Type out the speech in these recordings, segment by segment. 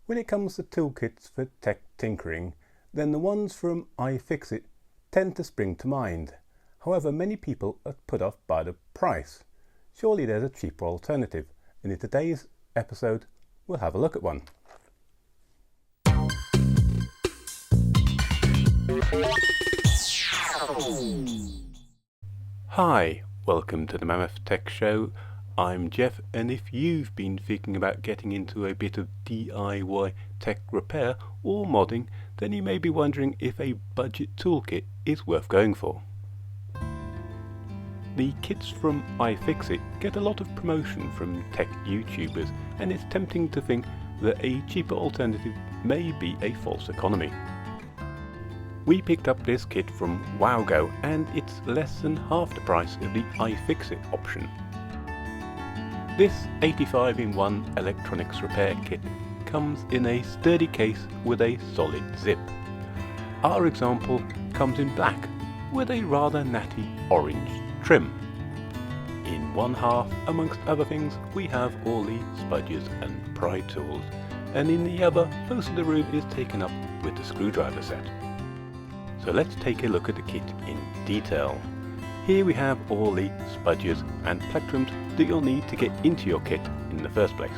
When it comes to toolkits for tech tinkering, then the ones from iFixit tend to spring to mind. However, many people are put off by the price. Surely there's a cheaper alternative, and in today's episode we'll have a look at one. Hi, welcome to the Mammoth Tech Show. I'm Jeff, and if you've been thinking about getting into a bit of DIY tech repair or modding, then you may be wondering if a budget toolkit is worth going for. The kits from iFixit get a lot of promotion from tech YouTubers, and it's tempting to think that a cheaper alternative may be a false economy. We picked up this kit from Wowgo, and it's less than half the price of the iFixit option. This 85-in-1 electronics repair kit comes in a sturdy case with a solid zip. Our example comes in black with a rather natty orange trim. In one half, amongst other things, we have all the spudges and pry tools, and in the other, most of the room is taken up with the screwdriver set. So let's take a look at the kit in detail. Here we have all the spudges and plectrums that you'll need to get into your kit in the first place.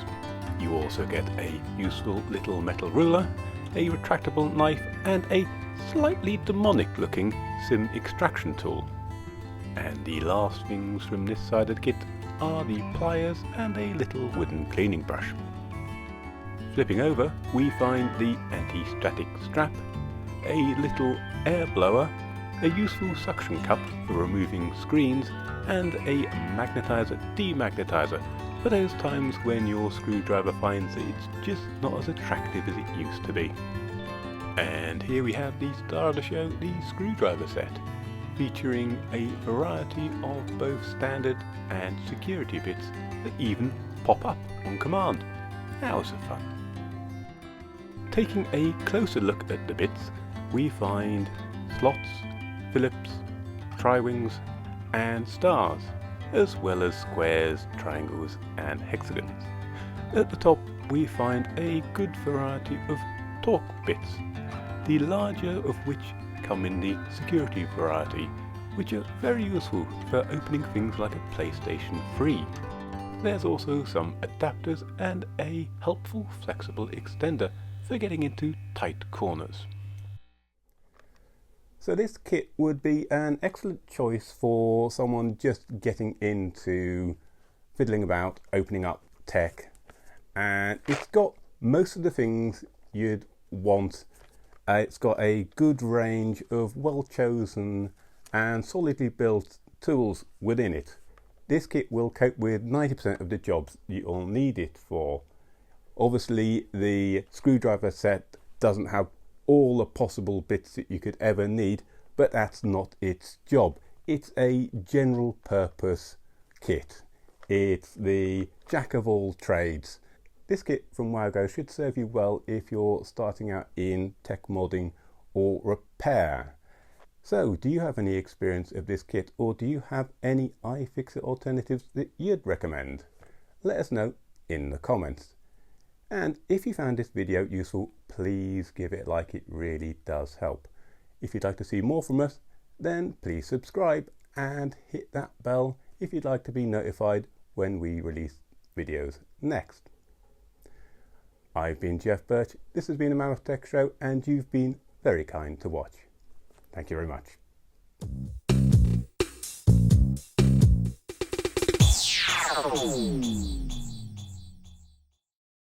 You also get a useful little metal ruler, a retractable knife, and a slightly demonic looking SIM extraction tool. And the last things from this side of the kit are the pliers and a little wooden cleaning brush. Flipping over, we find the anti-static strap, a little air blower, a useful suction cup for removing screens, and a magnetizer demagnetizer for those times when your screwdriver finds that it's just not as attractive as it used to be. And here we have the star of the show, the screwdriver set, featuring a variety of both standard and security bits that even pop up on command. Hours of fun. Taking a closer look at the bits, we find slots, Phillips, tri-wings and stars, as well as squares, triangles and hexagons. At the top we find a good variety of torque bits, the larger of which come in the security variety, which are very useful for opening things like a PlayStation 3. There's also some adapters and a helpful flexible extender for getting into tight corners. So this kit would be an excellent choice for someone just getting into fiddling about, opening up tech, and it's got most of the things you'd want. It's got a good range of well-chosen and solidly built tools within it. This kit will cope with 90% of the jobs you'll need it for. Obviously, the screwdriver set doesn't have all the possible bits that you could ever need, but that's not its job. It's a general purpose kit. It's the jack of all trades. This kit from Wowgo should serve you well if you're starting out in tech modding or repair. So, do you have any experience of this kit, or do you have any iFixit alternatives that you'd recommend? Let us know in the comments. And if you found this video useful, please give it a like, it really does help. If you'd like to see more from us, then please subscribe and hit that bell if you'd like to be notified when we release videos next. I've been Jeff Birch, this has been a Mammoth Tech Show, and you've been very kind to watch. Thank you very much.